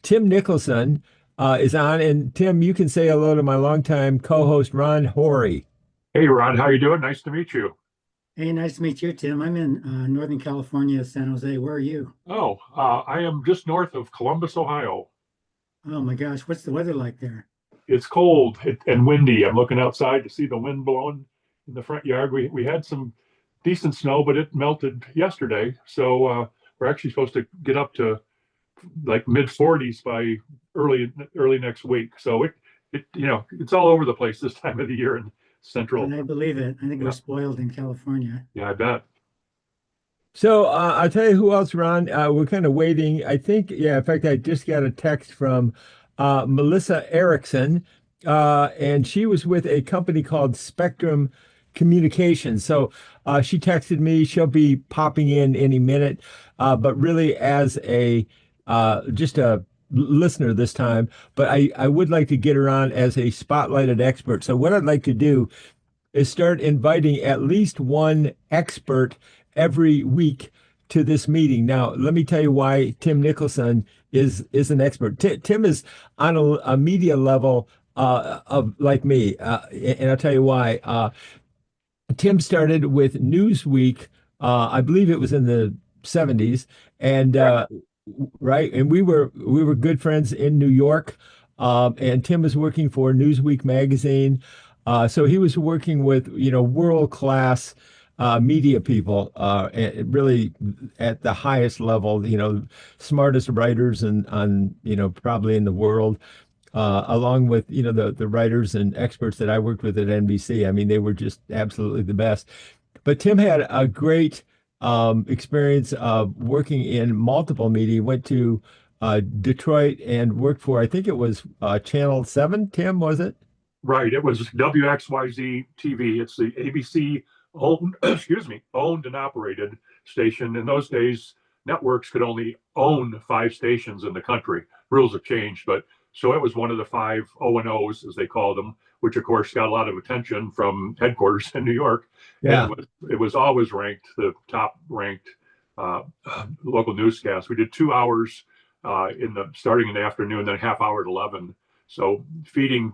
Tim Nicholson is on, and Tim, you can say hello to my longtime co-host Ron Hori. Hey Ron, how you doing? Nice to meet you. Hey, nice to meet you, Tim. I'm in Northern California, San Jose. Where are you? I am just north of Columbus, Ohio. Oh my gosh, what's the weather like there? It's cold and windy. I'm looking outside to see the wind blowing in the front yard. We had some decent snow, but it melted yesterday. So we're actually supposed to get up to like mid 40s by early next week. So it's all over the place this time of the year in central. And I believe it. I think we're Yeah, spoiled in California. yeah, I bet. So I'll tell you who else, Ron. We're kind of waiting. I think, yeah, in fact, I just got a text from Melissa Erickson, and she was with a company called Spectrum Communications. So she texted me. She'll be popping in any minute, but really as a just a listener this time. But I would like to get her on as a spotlighted expert. So what I'd like to do is start inviting at least one expert every week to this meeting. Now, let me tell you why Tim Nicholson is an expert. Tim is on a media level of like me, and I'll tell you why. Tim started with Newsweek. I believe it was in the 70s, and Yeah. right, and we were good friends in New York. And Tim was working for Newsweek magazine. So he was working with, world class media people, and really at the highest level, smartest writers and on, probably in the world, along with, the writers and experts that I worked with at NBC. I mean, they were just absolutely the best. But Tim had a great experience of working in multiple media. He went to Detroit and worked for, I think it was Channel 7, Tim, was it? Right. It was WXYZ-TV. It's the ABC owned, excuse me, owned and operated station. In those days, networks could only own five stations in the country. Rules have changed, but so it was one of the five O&Os, as they called them, which of course got a lot of attention from headquarters in New York. And Yeah. it was always ranked the top ranked uh, local newscast. We did 2 hours starting in the afternoon, then a half hour at 11. So feeding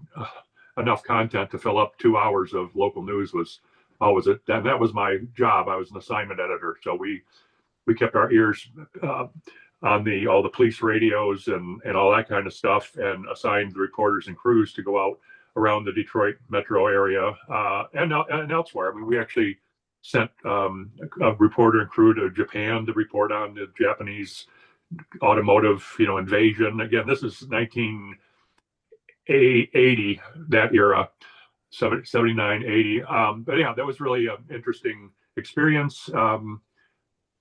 enough content to fill up 2 hours of local news was always it. That was my job. I was an assignment editor, so we kept our ears on the all the police radios and all that kind of stuff, and assigned the reporters and crews to go out around the Detroit metro area and elsewhere. I mean, we actually sent a reporter and crew to Japan to report on the Japanese automotive, invasion. Again, this is 1980, that era, 79, 80. But yeah, that was really an interesting experience.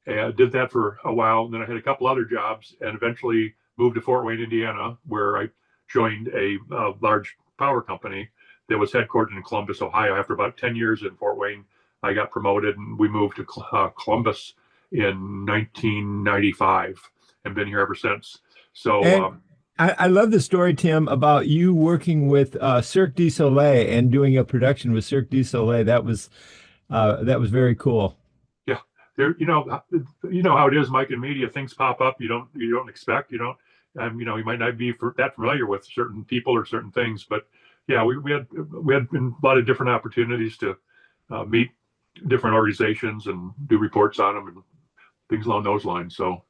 And did that for a while. And then I had a couple other jobs and eventually moved to Fort Wayne, Indiana, where I joined a large power company that was headquartered in Columbus, Ohio. After about 10 years in Fort Wayne, I got promoted and we moved to Columbus in 1995 and been here ever since. So, And I love the story, Tim, about you working with Cirque du Soleil and doing a production with Cirque du Soleil. That was very cool. yeah, there, you know how it is, Mike, in media. Things pop up you don't expect. You might not be that familiar with certain people or certain things, but yeah, we had a lot of different opportunities to meet different organizations and do reports on them and things along those lines. So,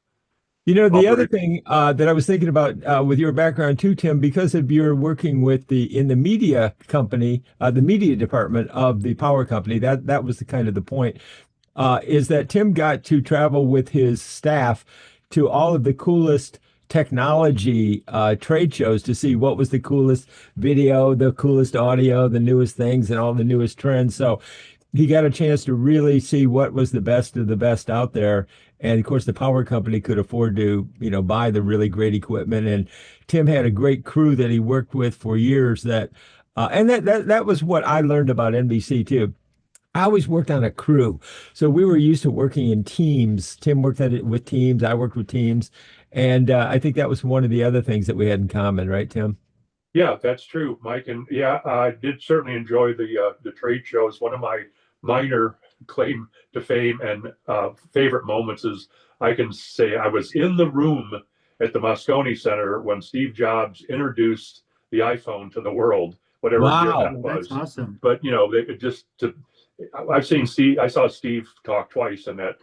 all The other very thing that I was thinking about with your background too, Tim, because of your working with in the media company, the media department of the power company, that was the kind of the point, is that Tim got to travel with his staff to all of the coolest technology trade shows to see what was the coolest video, the coolest audio, the newest things, and all the newest trends. So he got a chance to really see what was the best of the best out there. And of course, the power company could afford to, buy the really great equipment. And Tim had a great crew that he worked with for years. And that was what I learned about NBC too. I always worked on a crew, so we were used to working in teams. Tim worked at it with teams. I worked with teams, and I think that was one of the other things that we had in common, right, Tim? Yeah, that's true, Mike. And yeah, I did certainly enjoy the trade shows. One of my minor claim to fame and favorite moments is I can say I was in the room at the Moscone Center when Steve Jobs introduced the iPhone to the world, whatever year Wow. that That's was. awesome. But it just to I've seen Steve. I saw Steve talk twice, and that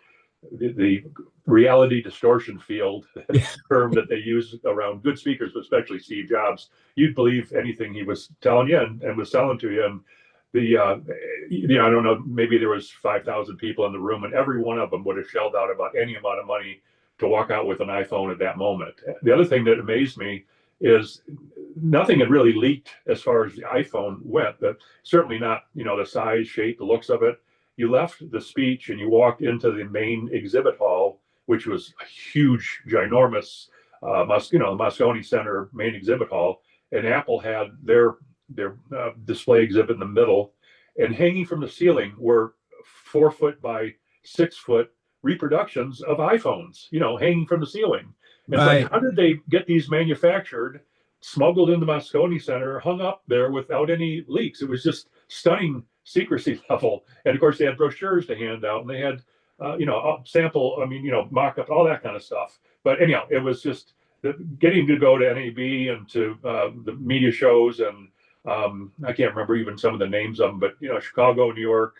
the reality distortion field term that they use around good speakers, especially Steve Jobs, you'd believe anything he was telling you and was selling to you. And I don't know, maybe there was 5,000 people in the room, and every one of them would have shelled out about any amount of money to walk out with an iPhone at that moment. The other thing that amazed me is nothing had really leaked as far as the iPhone went. But certainly not, the size, shape, the looks of it. You left the speech and you walked into the main exhibit hall, which was a huge, ginormous, the Moscone Center main exhibit hall, and Apple had their display exhibit in the middle, and hanging from the ceiling were 4 foot by 6 foot reproductions of iPhones, hanging from the ceiling. It's Right. like, how did they get these manufactured, smuggled in the Moscone Center, hung up there without any leaks? It was just stunning secrecy level. And of course, they had brochures to hand out, and they had, sample, mock-up, all that kind of stuff. But anyhow, it was just getting to go to NAB and to the media shows, and I can't remember even some of the names of them, but Chicago, New York.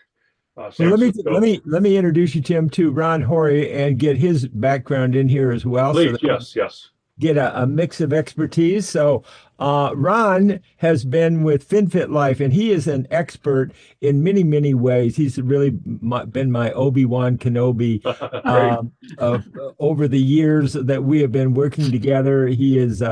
Well, let me introduce you, Tim, to Ron Hori and get his background in here as well. Please, yes. Get a mix of expertise. So Ron has been with FinFit Life, and he is an expert in many, many ways. He's really been my Obi-Wan Kenobi over the years that we have been working together. He is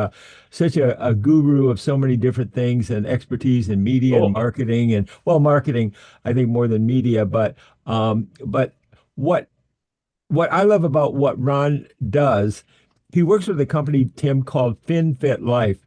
such a guru of so many different things and expertise in media and marketing, and marketing, I think, more than media. But what I love about what Ron does, he works with a company, Tim, called FinFit Life.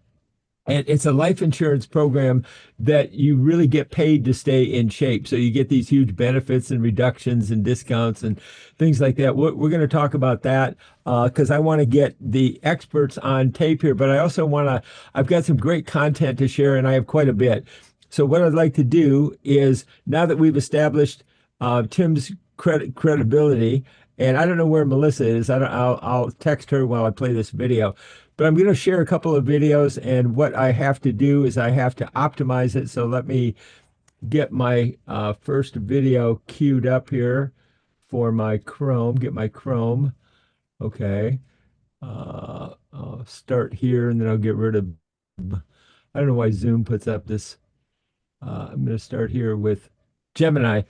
And it's a life insurance program that you really get paid to stay in shape. So you get these huge benefits and reductions and discounts and things like that. We're going to talk about that because I want to get the experts on tape here. But I also I've got some great content to share, and I have quite a bit. So what I'd like to do is, now that we've established Tim's credibility, and I don't know where Melissa is. I'll text her while I play this video. But I'm going to share a couple of videos, and what I have to do is I have to optimize it. So let me get my first video queued up here for my Chrome. Get my Chrome. Okay. I'll start here, and then I'll get rid of. I don't know why Zoom puts up this. I'm going to start here with Gemini.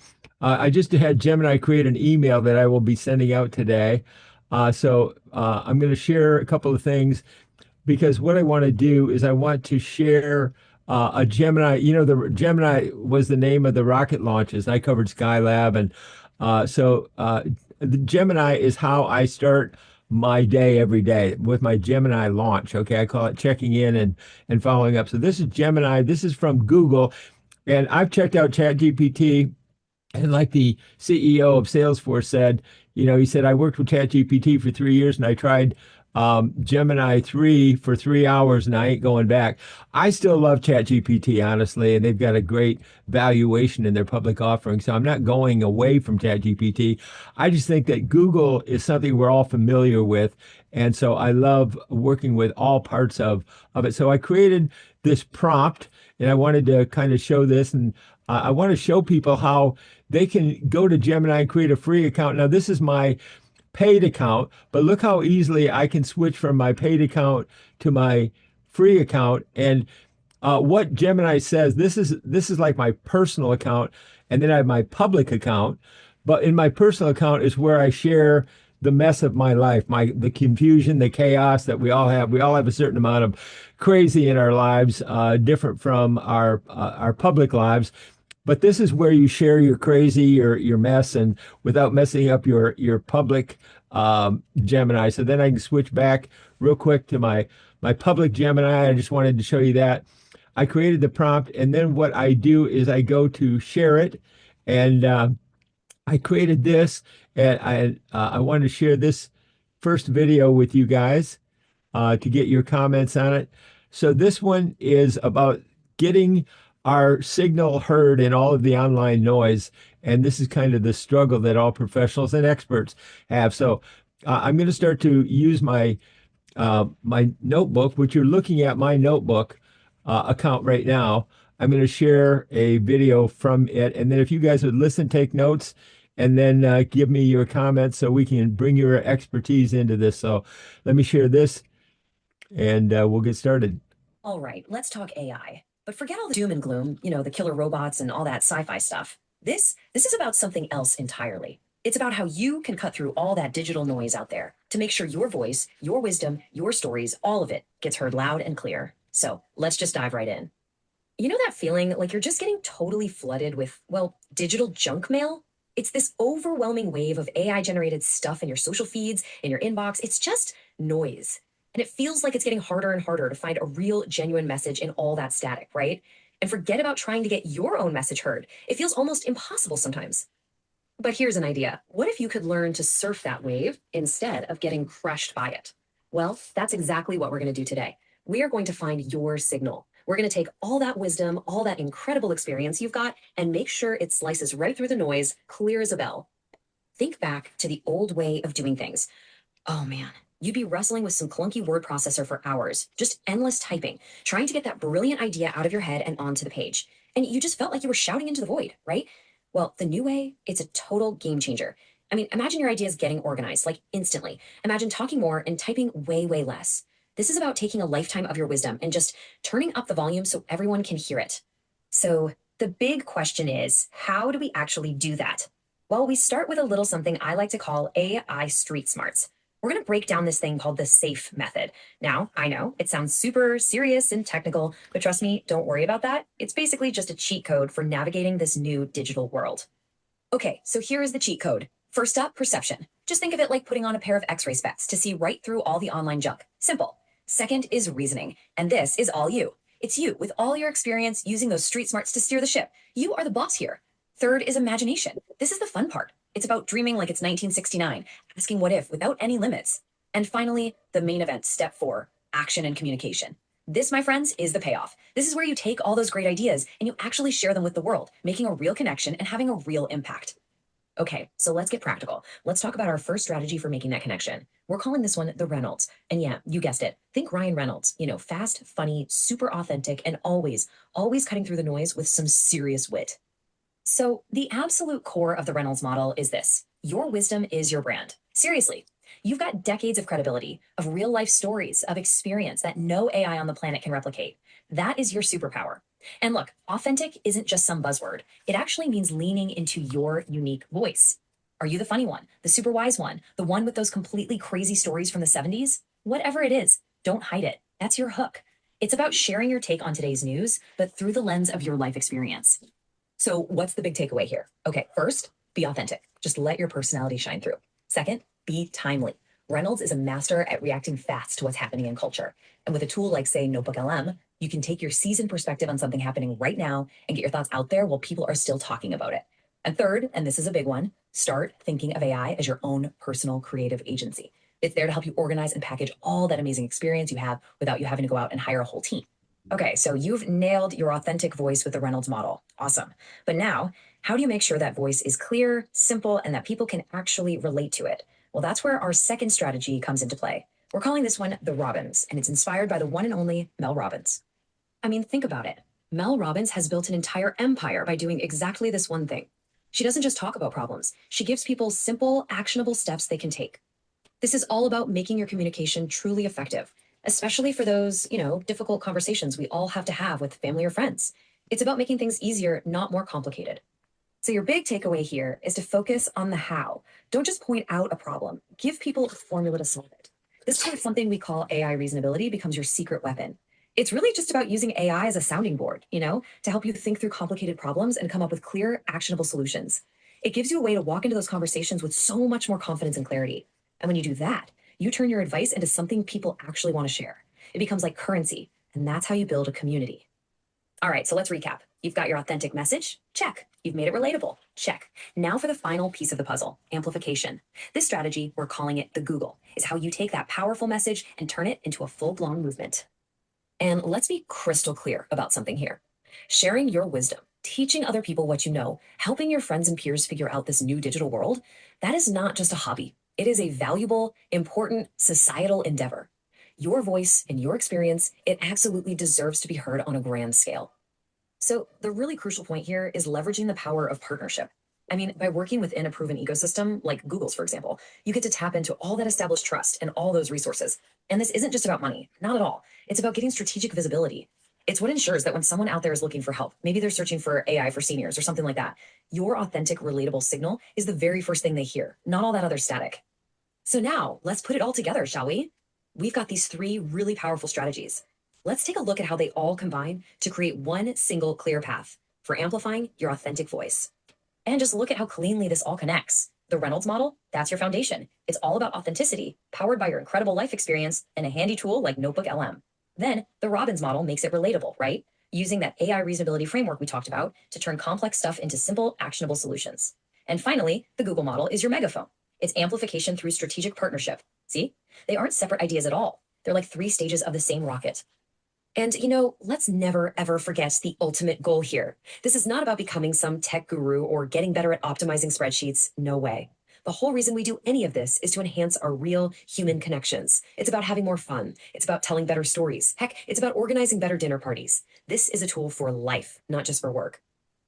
I just had Gemini create an email that I will be sending out today. So I'm going to share a couple of things, because what I want to do is I want to share a Gemini. The Gemini was the name of the rocket launches. I covered Skylab. And so the Gemini is how I start my day every day, with my Gemini launch. Okay. I call it checking in and following up. So this is Gemini. This is from Google. And I've checked out ChatGPT. And like the CEO of Salesforce said, he said, I worked with ChatGPT for 3 years, and I tried Gemini 3 for 3 hours, and I ain't going back. I still love ChatGPT, honestly, and they've got a great valuation in their public offering. So I'm not going away from ChatGPT. I just think that Google is something we're all familiar with. And so I love working with all parts of it. So I created this prompt, and I wanted to kind of show this, and I want to show people how they can go to Gemini and create a free account. Now, this is my paid account, but look how easily I can switch from my paid account to my free account. And what Gemini says, this is like my personal account, and then I have my public account. But in my personal account is where I share the mess of my life, the confusion, the chaos that we all have. We all have a certain amount of crazy in our lives, different from our public lives. But this is where you share your crazy, your mess, and without messing up your public Gemini. So then I can switch back real quick to my public Gemini. I just wanted to show you that. I created the prompt, and then what I do is I go to share it, and I created this, and I wanted to share this first video with you guys to get your comments on it. So this one is about getting our signal heard in all of the online noise. And this is kind of the struggle that all professionals and experts have. So I'm going to start to use my my notebook, which you're looking at my notebook account right now. I'm going to share a video from it. And then if you guys would listen, take notes, and then give me your comments so we can bring your expertise into this. So let me share this and we'll get started. All right, let's talk AI. But forget all the doom and gloom, the killer robots and all that sci-fi stuff. This is about something else entirely. It's about how you can cut through all that digital noise out there to make sure your voice, your wisdom, your stories, all of it gets heard loud and clear. So let's just dive right in. You know that feeling like you're just getting totally flooded with, well, digital junk mail? It's this overwhelming wave of AI generated stuff in your social feeds, in your inbox. It's just noise. And it feels like it's getting harder and harder to find a real, genuine message in all that static, right? And forget about trying to get your own message heard. It feels almost impossible sometimes. But here's an idea. What if you could learn to surf that wave instead of getting crushed by it? Well, that's exactly what we're going to do today. We are going to find your signal. We're going to take all that wisdom, all that incredible experience you've got, and make sure it slices right through the noise, clear as a bell. Think back to the old way of doing things. Oh man, you'd be wrestling with some clunky word processor for hours, just endless typing, trying to get that brilliant idea out of your head and onto the page. And you just felt like you were shouting into the void, right? Well, the new way, it's a total game changer. I mean, imagine your ideas getting organized, like instantly. Imagine talking more and typing way, way less. This is about taking a lifetime of your wisdom and just turning up the volume so everyone can hear it. So the big question is, how do we actually do that? Well, we start with a little something I like to call AI street smarts. We're going to break down this thing called the SAFE method. Now, I know it sounds super serious and technical, but trust me, don't worry about that. It's basically just a cheat code for navigating this new digital world. Okay, so here is the cheat code. First up, perception. Just think of it like putting on a pair of X-ray specs to see right through all the online junk. Simple. Second is reasoning, and this is all you. It's you with all your experience using those street smarts to steer the ship. You are the boss here. Third is imagination. This is the fun part. It's about dreaming like it's 1969, asking what if without any limits. And finally, the main event, step 4, action and communication. This, my friends, is the payoff. This is where you take all those great ideas and you actually share them with the world, making a real connection and having a real impact. Okay, so let's get practical. Let's talk about our first strategy for making that connection. We're calling this one the Reynolds. And yeah, you guessed it. Think Ryan Reynolds, fast, funny, super authentic, and always cutting through the noise with some serious wit. So the absolute core of the Reynolds model is this. Your wisdom is your brand. Seriously, you've got decades of credibility, of real life stories, of experience that no AI on the planet can replicate. That is your superpower. And look, authentic isn't just some buzzword. It actually means leaning into your unique voice. Are you the funny one, the super wise one, the one with those completely crazy stories from the 70s? Whatever it is, don't hide it. That's your hook. It's about sharing your take on today's news, but through the lens of your life experience. So what's the big takeaway here? Okay, first, be authentic. Just let your personality shine through. Second, be timely. Reynolds is a master at reacting fast to what's happening in culture. And with a tool like, say, Notebook LM, you can take your seasoned perspective on something happening right now and get your thoughts out there while people are still talking about it. And third, and this is a big one, start thinking of AI as your own personal creative agency. It's there to help you organize and package all that amazing experience you have without you having to go out and hire a whole team. Okay, so you've nailed your authentic voice with the Reynolds model. Awesome. But now, how do you make sure that voice is clear, simple, and that people can actually relate to it? Well, that's where our second strategy comes into play. We're calling this one the Robbins, and it's inspired by the one and only Mel Robbins. I mean, think about it. Mel Robbins has built an entire empire by doing exactly this one thing. She doesn't just talk about problems. She gives people simple, actionable steps they can take. This is all about making your communication truly effective, especially for those, difficult conversations we all have to have with family or friends. It's about making things easier, not more complicated. So your big takeaway here is to focus on the how. Don't just point out a problem. Give people a formula to solve it. This is where something we call AI reasonability becomes your secret weapon. It's really just about using AI as a sounding board, to help you think through complicated problems and come up with clear, actionable solutions. It gives you a way to walk into those conversations with so much more confidence and clarity. And when you do that, you turn your advice into something people actually want to share. It becomes like currency, and that's how you build a community. All right, so let's recap. You've got your authentic message. Check. You've made it relatable. Check. Now for the final piece of the puzzle, amplification. This strategy, we're calling it the Google, is how you take that powerful message and turn it into a full-blown movement. And let's be crystal clear about something here. Sharing your wisdom, teaching other people what you know, helping your friends and peers figure out this new digital world, that is not just a hobby. It is a valuable, important societal endeavor. Your voice and your experience, it absolutely deserves to be heard on a grand scale. So the really crucial point here is leveraging the power of partnership. I mean, by working within a proven ecosystem, like Google's, for example, you get to tap into all that established trust and all those resources. And this isn't just about money, not at all. It's about getting strategic visibility. It's what ensures that when someone out there is looking for help, maybe they're searching for AI for seniors or something like that, your authentic, relatable signal is the very first thing they hear, not all that other static. So now let's put it all together, shall we? We've got these three really powerful strategies. Let's take a look at how they all combine to create one single clear path for amplifying your authentic voice. And just look at how cleanly this all connects. The Reynolds model, that's your foundation. It's all about authenticity, powered by your incredible life experience and a handy tool like Notebook LM. Then the Robbins model makes it relatable, right? Using that AI reasonability framework we talked about to turn complex stuff into simple, actionable solutions. And finally, the Google model is your megaphone. It's amplification through strategic partnership. See? They aren't separate ideas at all. They're like three stages of the same rocket. And, let's never, ever forget the ultimate goal here. This is not about becoming some tech guru or getting better at optimizing spreadsheets. No way. The whole reason we do any of this is to enhance our real human connections. It's about having more fun. It's about telling better stories. Heck, it's about organizing better dinner parties. This is a tool for life, not just for work.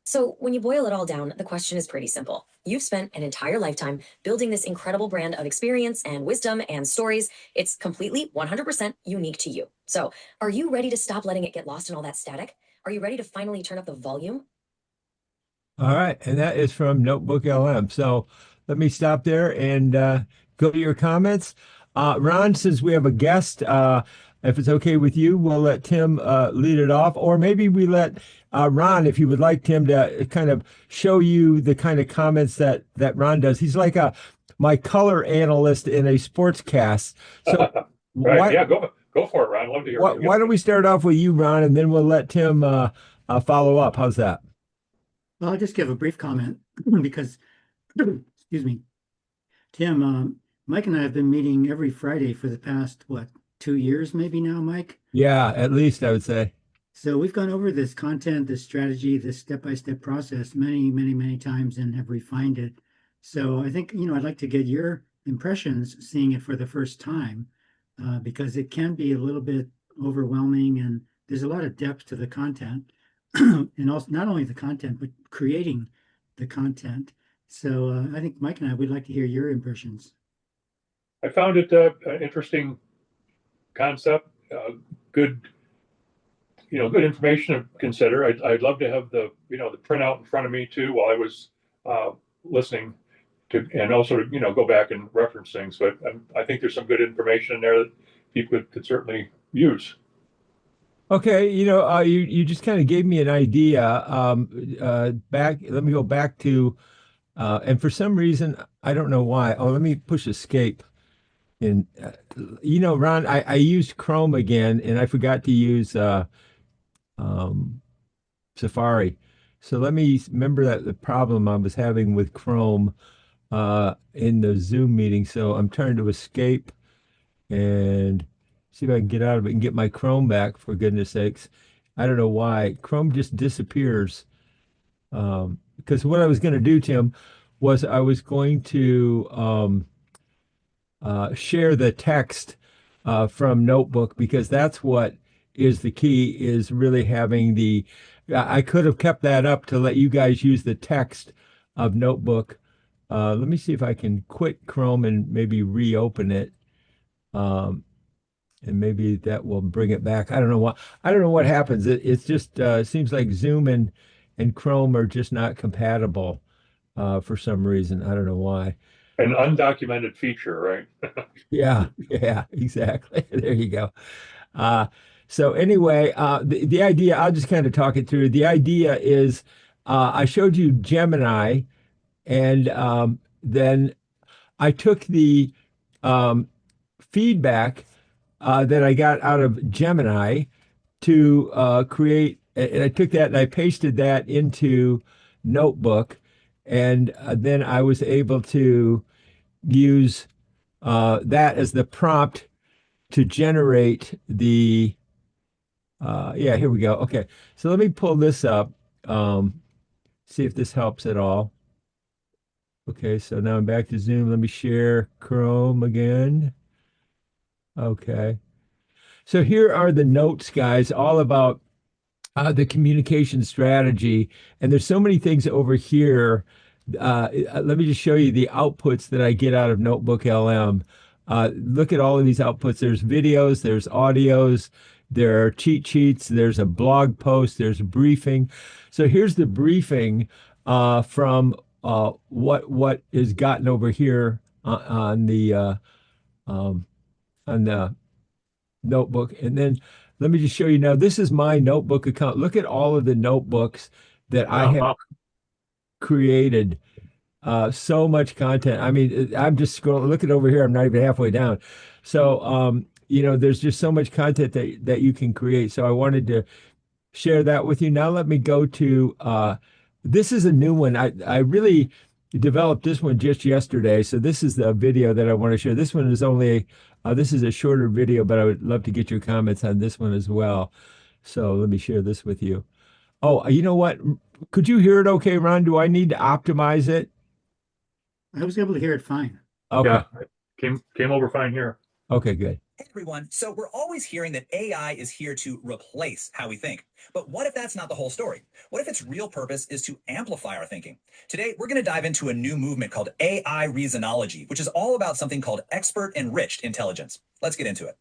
So when you boil it all down, the question is pretty simple. You've spent an entire lifetime building this incredible brand of experience and wisdom and stories. It's completely 100% unique to you. So are you ready to stop letting it get lost in all that static? Are you ready to finally turn up the volume? All right, and that is from Notebook LM. So let me stop there and go to your comments. Ron, since we have a guest, if it's okay with you, we'll let Tim lead it off, or maybe we let Ron, if you would like Tim to kind of show you the kind of comments that Ron does. He's like my color analyst in a sports cast. So Right. Yeah, go for it, Ron. Love to hear from you. why don't we start off with you, Ron, and then we'll let Tim follow up. How's that? Well, I'll just give a brief comment because, excuse me, Tim, Mike and I have been meeting every Friday for the past, 2 years maybe now, Mike? Yeah, at least I would say. So we've gone over this content, this strategy, this step-by-step process many, many, many times and have refined it. So I think, I'd like to get your impressions seeing it for the first time, because it can be a little bit overwhelming and there's a lot of depth to the content. And also not only the content, but creating the content. So I think Mike and I would like to hear your impressions. I found it an interesting concept, good, good information to consider. I'd love to have the printout in front of me too while I was listening to, and also to, go back and reference things. But I think there's some good information in there that people could certainly use. Okay, you just kind of gave me an idea. Let me go back to, and for some reason, I don't know why. Oh, let me push escape. And, Ron, I used Chrome again, and I forgot to use Safari. So let me remember that the problem I was having with Chrome in the Zoom meeting. So I'm trying to escape and see if I can get out of it and get my Chrome back, for goodness sakes. I don't know why. Chrome just disappears. Because what I was going to do, Tim, was I was going to share the text from Notebook, because that's what is the key, is really having I could have kept that up to let you guys use the text of Notebook. Let me see if I can quit Chrome and maybe reopen it. And maybe that will bring it back. I don't know what happens. It's just seems like Zoom and Chrome are just not compatible for some reason. I don't know why. An undocumented feature, right? Yeah, exactly. There you go. So anyway, the idea, I'll just kind of talk it through. The idea is I showed you Gemini, and then I took the feedback that I got out of Gemini to create, and I took that and I pasted that into Notebook, and then I was able to use that as the prompt to generate yeah, here we go. Okay, so let me pull this up, see if this helps at all. Okay, so now I'm back to Zoom. Let me share Chrome again. Okay. So here are the notes, guys, all about the communication strategy. And there's so many things over here. Let me just show you the outputs that I get out of Notebook LM. Look at all of these outputs. There's videos, there's audios, there are cheat sheets, there's a blog post, there's a briefing. So here's the briefing from what is gotten over here um, on the notebook. And then let me just show you now, this is my notebook account. Look at all of the notebooks that I have Wow. created. So much content. I mean, I'm just scrolling. Look at over here. I'm not even halfway down. So, there's just so much content that you can create. So I wanted to share that with you. Now let me go to this is a new one. I really developed this one just yesterday. So this is the video that I want to share. This one is only this is a shorter video, but I would love to get your comments on this one as well. So let me share this with you. Oh, you know what? Could you hear it okay, Ron? Do I need to optimize it? I was able to hear it fine. Okay. Yeah, came over fine here. Okay, good. Hey everyone, so we're always hearing that AI is here to replace how we think. But what if that's not the whole story? What if its real purpose is to amplify our thinking? Today, we're going to dive into a new movement called AI reasonology, which is all about something called expert-enriched intelligence. Let's get into it.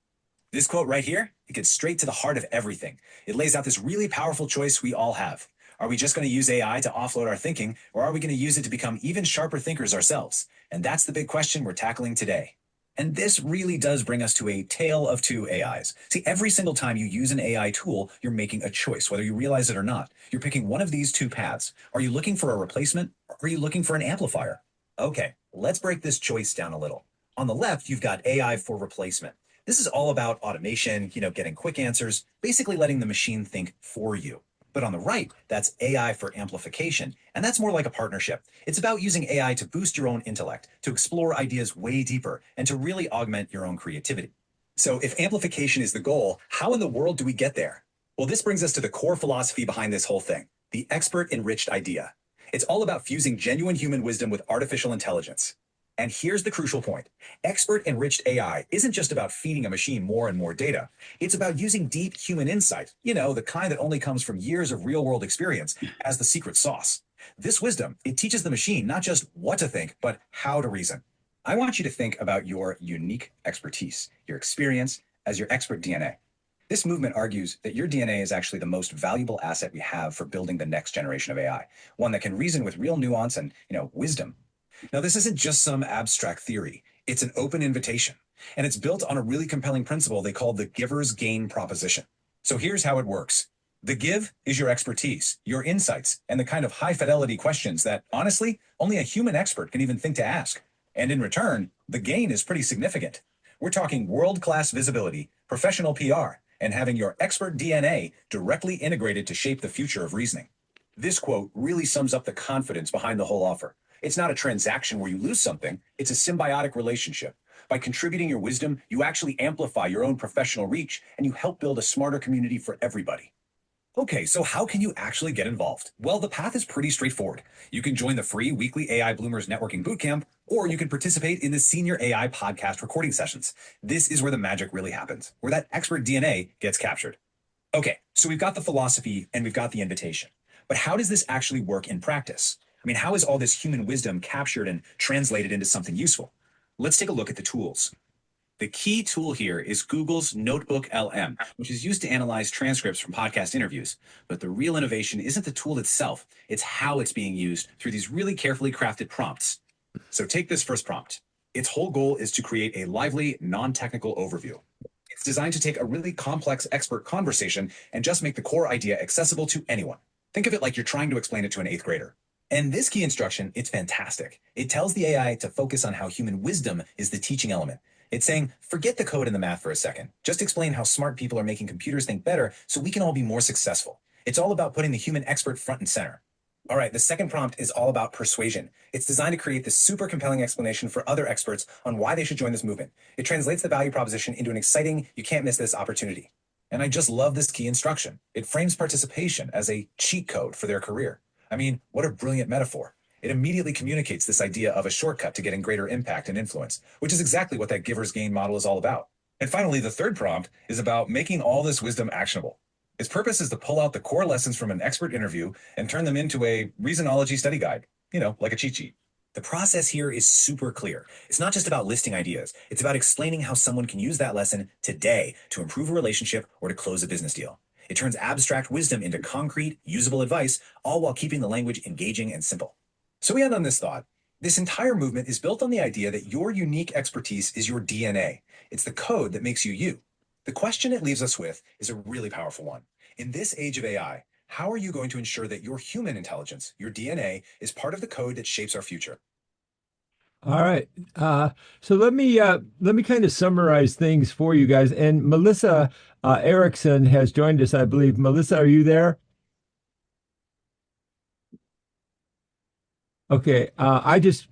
This quote right here, it gets straight to the heart of everything. It lays out this really powerful choice we all have. Are we just going to use AI to offload our thinking, or are we going to use it to become even sharper thinkers ourselves? And that's the big question we're tackling today. And this really does bring us to a tale of two AIs. See, every single time you use an AI tool, you're making a choice, whether you realize it or not. You're picking one of these two paths. Are you looking for a replacement, or are you looking for an amplifier? Okay, let's break this choice down a little. On the left, you've got AI for replacement. This is all about automation, getting quick answers, basically letting the machine think for you. But on the right, that's AI for amplification, and that's more like a partnership. It's about using AI to boost your own intellect, to explore ideas way deeper, and to really augment your own creativity. So if amplification is the goal, how in the world do we get there? Well, this brings us to the core philosophy behind this whole thing, the expert-enriched idea. It's all about fusing genuine human wisdom with artificial intelligence. And here's the crucial point. Expert-enriched AI isn't just about feeding a machine more and more data. It's about using deep human insight, the kind that only comes from years of real-world experience, as the secret sauce. This wisdom, it teaches the machine not just what to think, but how to reason. I want you to think about your unique expertise, your experience as your expert DNA. This movement argues that your DNA is actually the most valuable asset we have for building the next generation of AI, one that can reason with real nuance and, wisdom. Now, this isn't just some abstract theory. It's an open invitation, and it's built on a really compelling principle they call the giver's gain proposition. So here's how it works. The give is your expertise, your insights, and the kind of high-fidelity questions that, honestly, only a human expert can even think to ask. And in return, the gain is pretty significant. We're talking world-class visibility, professional PR, and having your expert DNA directly integrated to shape the future of reasoning. This quote really sums up the confidence behind the whole offer. It's not a transaction where you lose something. It's a symbiotic relationship. By contributing your wisdom, you actually amplify your own professional reach, and you help build a smarter community for everybody. Okay, so how can you actually get involved? Well, the path is pretty straightforward. You can join the free weekly AI Bloomers Networking Bootcamp, or you can participate in the Senior AI Podcast recording sessions. This is where the magic really happens, where that expert DNA gets captured. Okay, so we've got the philosophy and we've got the invitation. But how does this actually work in practice? How is all this human wisdom captured and translated into something useful? Let's take a look at the tools. The key tool here is Google's Notebook LM, which is used to analyze transcripts from podcast interviews. But the real innovation isn't the tool itself, it's how it's being used through these really carefully crafted prompts. So take this first prompt. Its whole goal is to create a lively, non-technical overview. It's designed to take a really complex expert conversation and just make the core idea accessible to anyone. Think of it like you're trying to explain it to an 8th grader. And this key instruction, it's fantastic. It tells the AI to focus on how human wisdom is the teaching element. It's saying, forget the code and the math for a second. Just explain how smart people are making computers think better so we can all be more successful. It's all about putting the human expert front and center. All right, the second prompt is all about persuasion. It's designed to create this super compelling explanation for other experts on why they should join this movement. It translates the value proposition into an exciting, you can't miss this opportunity. And I just love this key instruction. It frames participation as a cheat code for their career. What a brilliant metaphor. It immediately communicates this idea of a shortcut to getting greater impact and influence, which is exactly what that giver's gain model is all about. And finally, the third prompt is about making all this wisdom actionable. Its purpose is to pull out the core lessons from an expert interview and turn them into a reasonology study guide, like a cheat sheet. The process here is super clear. It's not just about listing ideas. It's about explaining how someone can use that lesson today to improve a relationship or to close a business deal. It turns abstract wisdom into concrete, usable advice, all while keeping the language engaging and simple. So we end on this thought. This entire movement is built on the idea that your unique expertise is your DNA. It's the code that makes you you. The question it leaves us with is a really powerful one. In this age of AI, how are you going to ensure that your human intelligence, your DNA, is part of the code that shapes our future? All right. So let me kind of summarize things for you guys. And Melissa Erickson has joined us, I believe. Melissa, are you there? Okay. I just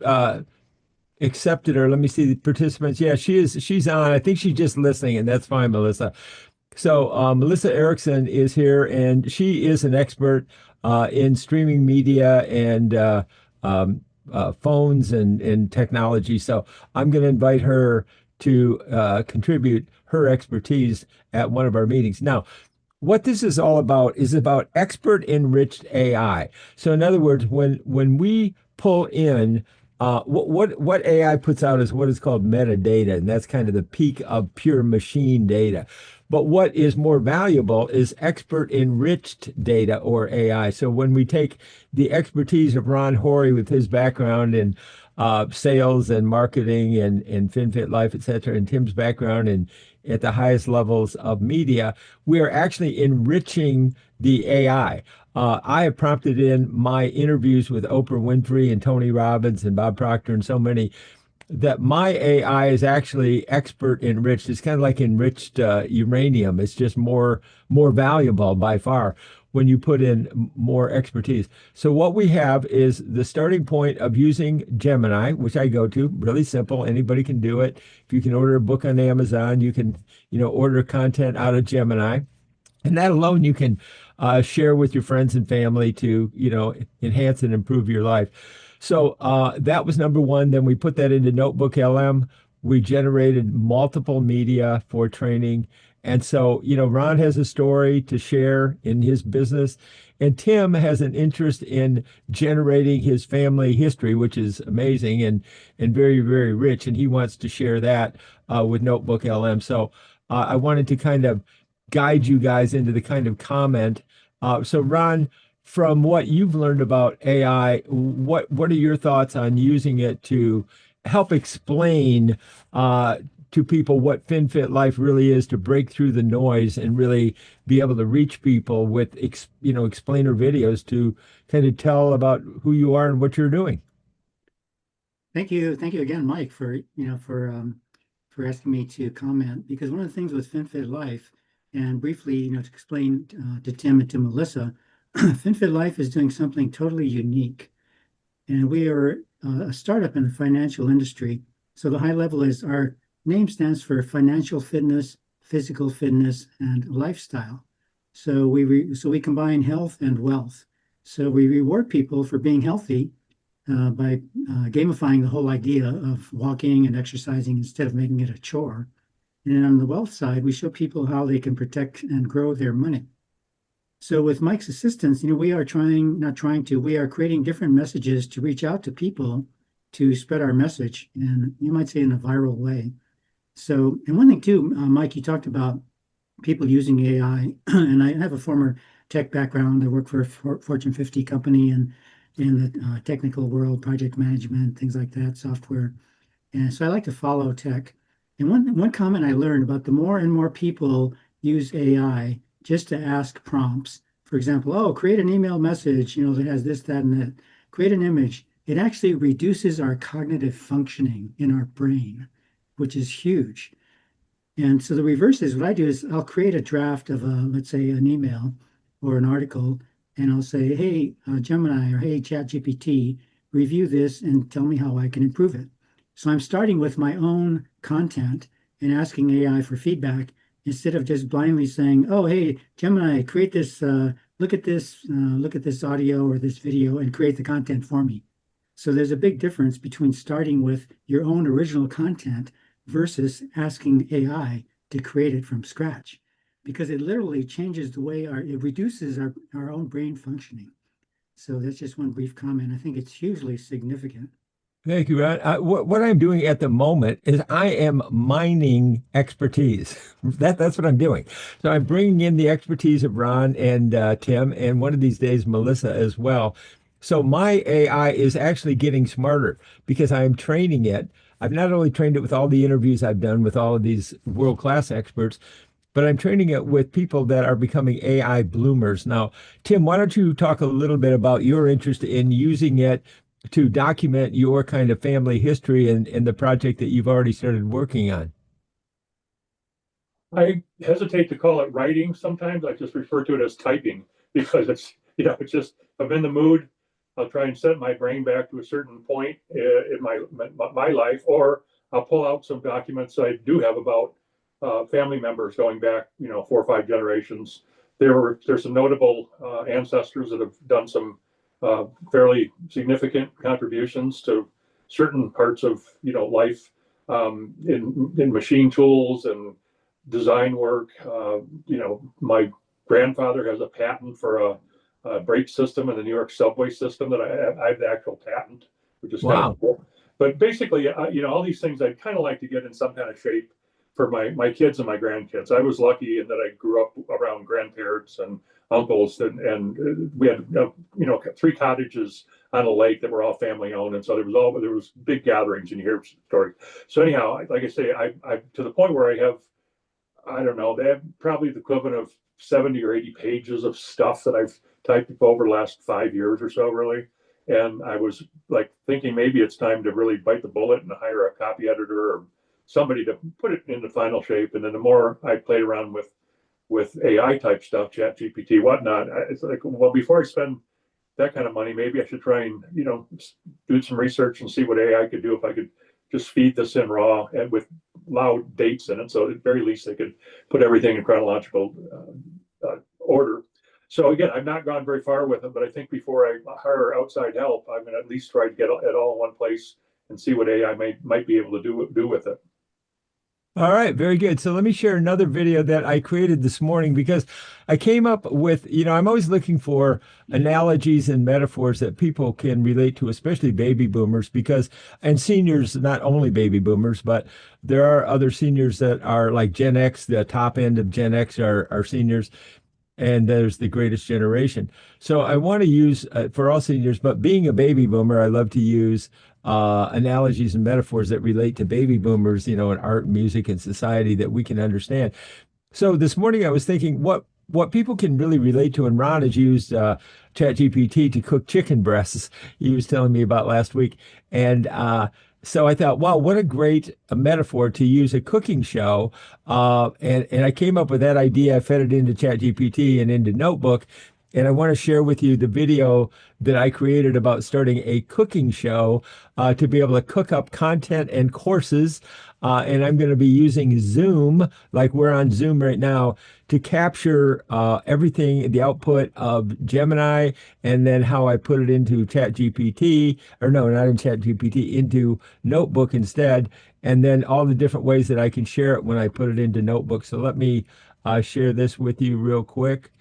accepted her. Let me see the participants. Yeah, she is. She's on. I think she's just listening, and that's fine, Melissa. So Melissa Erickson is here, and she is an expert in streaming media and phones and technology. So I'm going to invite her to contribute her expertise at one of our meetings. Now, what this is all about is about expert-enriched AI. So in other words, when we pull in what AI puts out is what is called metadata, and that's kind of the peak of pure machine data. But what is more valuable is expert-enriched data or AI. So when we take the expertise of Ron Hori with his background in sales and marketing and FinFit Life, et cetera, and Tim's background in at the highest levels of media, we are actually enriching the AI. I have prompted in my interviews with Oprah Winfrey and Tony Robbins and Bob Proctor and so many that my AI is actually expert enriched. It's kind of like enriched uranium. It's just more valuable by far when you put in more expertise. So what we have is the starting point of using Gemini, which I go to, really simple. Anybody can do it. If you can order a book on Amazon, you can, order content out of Gemini. And that alone you can share with your friends and family to, enhance and improve your life. So that was number one. Then we put that into Notebook LM. We generated multiple media for training. And so, Ron has a story to share in his business. And Tim has an interest in generating his family history, which is amazing and very, very rich. And he wants to share that with Notebook LM. So I wanted to kind of guide you guys into the kind of comment. So Ron, from what you've learned about AI, what are your thoughts on using it to help explain to people what FinFit Life really is, to break through the noise and really be able to reach people with explainer videos to kind of tell about who you are and what you're doing? Thank you again, Mike, for asking me to comment. Because one of the things with FinFit Life, and briefly, to explain to Tim and to Melissa, FinFit Life is doing something totally unique, and we are a startup in the financial industry. So the high level is our name stands for financial fitness, physical fitness, and lifestyle. So we combine health and wealth. So we reward people for being healthy by gamifying the whole idea of walking and exercising instead of making it a chore. And on the wealth side, we show people how they can protect and grow their money. So with Mike's assistance, we are we are creating different messages to reach out to people to spread our message, and you might say in a viral way. So, and one thing too, Mike, you talked about people using AI, and I have a former tech background. I work for a Fortune 50 company and in the technical world, project management, things like that, software. And so I like to follow tech. And one comment I learned about the more and more people use AI just to ask prompts. For example, create an email message, that has this, that, and that. Create an image. It actually reduces our cognitive functioning in our brain, which is huge. And so the reverse is what I do is I'll create a draft of let's say an email or an article, and I'll say, hey, Gemini, or hey, ChatGPT, review this and tell me how I can improve it. So I'm starting with my own content and asking AI for feedback instead of just blindly saying, oh, hey, Gemini, create this, look at this audio or this video and create the content for me. So there's a big difference between starting with your own original content versus asking AI to create it from scratch, because it literally changes the way it reduces our own brain functioning. So that's just one brief comment. I think it's hugely significant. Thank you, Ron. What I'm doing at the moment is I am mining expertise. That's what I'm doing. So I'm bringing in the expertise of Ron and Tim, and one of these days Melissa as well. So my AI is actually getting smarter because I am training it. I've not only trained it with all the interviews I've done with all of these world-class experts, but I'm training it with people that are becoming AI bloomers. Now, Tim, why don't you talk a little bit about your interest in using it to document your kind of family history and the project that you've already started working on? I hesitate to call it writing sometimes. I just refer to it as typing because it's just, if I'm in the mood, I'll try and set my brain back to a certain point in my life, or I'll pull out some documents I do have about family members going back, 4 or 5 generations. There's some notable ancestors that have done some fairly significant contributions to certain parts of life, in machine tools and design work. My grandfather has a patent for a brake system in the New York subway system that I have the actual patent, which is kind Wow. of cool. But basically, all these things I'd kind of like to get in some kind of shape for my kids and my grandkids. I was lucky in that I grew up around grandparents and uncles, and we had 3 cottages on a lake that were all family owned, and so there was big gatherings, and you hear stories. So anyhow, like I say, I to the point where I don't know, they have probably the equivalent of 70 or 80 pages of stuff that I've typed up over the last 5 years or so, really. And I was like thinking maybe it's time to really bite the bullet and hire a copy editor or somebody to put it into final shape. And then the more I played around with AI type stuff, Chat GPT, whatnot, it's like, well, before I spend that kind of money, maybe I should try and do some research and see what AI could do if I could just feed this in raw and with loud dates in it. So at the very least, they could put everything in chronological order. So again, I've not gone very far with it, but I think before I hire outside help, I'm going to at least try to get it all in one place and see what AI might be able to do with it. All right, very good. So let me share another video that I created this morning because I came up with, I'm always looking for analogies and metaphors that people can relate to, especially baby boomers, and seniors, not only baby boomers, but there are other seniors that are like Gen X, the top end of Gen X are seniors, and there's the greatest generation. So I want to use for all seniors, but being a baby boomer, I love to use analogies and metaphors that relate to baby boomers, in art, music, and society that we can understand. So this morning I was thinking what people can really relate to, and Ron has used ChatGPT to cook chicken breasts. He was telling me about last week, and so I thought, wow, what a great metaphor to use a cooking show. And I came up with that idea. I fed it into ChatGPT and into Notebook. And I want to share with you the video that I created about starting a cooking show to be able to cook up content and courses. And I'm going to be using Zoom, like we're on Zoom right now, to capture everything, the output of Gemini, and then how I put it into ChatGPT, or no, not in ChatGPT, into Notebook instead, and then all the different ways that I can share it when I put it into Notebook. So let me share this with you real quick.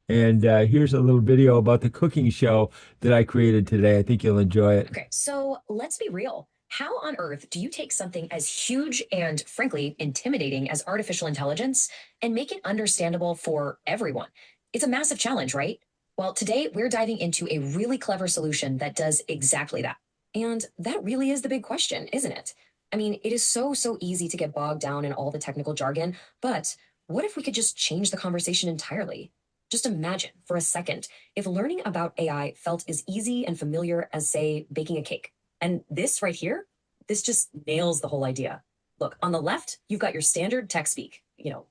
And here's a little video about the cooking show that I created today. I think you'll enjoy it. Okay, so let's be real. How on earth do you take something as huge and frankly intimidating as artificial intelligence and make it understandable for everyone? It's a massive challenge, right? Well, today we're diving into a really clever solution that does exactly that. And that really is the big question, isn't it? I mean, it is so easy to get bogged down in all the technical jargon, but what if we could just change the conversation entirely? Just imagine for a second if learning about AI felt as easy and familiar as, say, baking a cake. And this right here, this just nails the whole idea. Look, on the left, you've got your standard tech speak,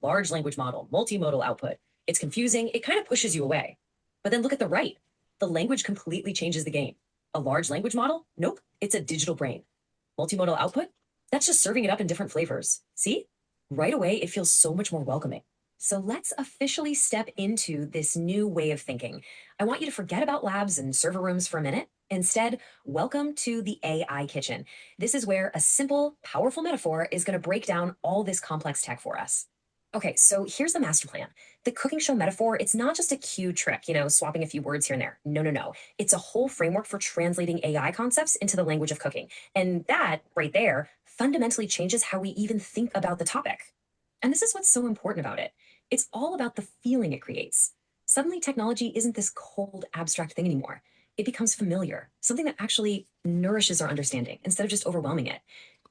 large language model, multimodal output. It's confusing. It kind of pushes you away. But then look at the right. The language completely changes the game. A large language model? Nope. It's a digital brain. Multimodal output? That's just serving it up in different flavors. See? Right away, it feels so much more welcoming. So let's officially step into this new way of thinking. I want you to forget about labs and server rooms for a minute Instead, welcome to the AI kitchen. This is where a simple, powerful metaphor is going to break down all this complex tech for us. Okay, so here's the master plan. The cooking show metaphor, it's not just a cute trick, swapping a few words here and there. No, no, no. It's a whole framework for translating AI concepts into the language of cooking. And that, right there, fundamentally changes how we even think about the topic. And this is what's so important about it. It's all about the feeling it creates. Suddenly, technology isn't this cold, abstract thing anymore. It becomes familiar, something that actually nourishes our understanding instead of just overwhelming it.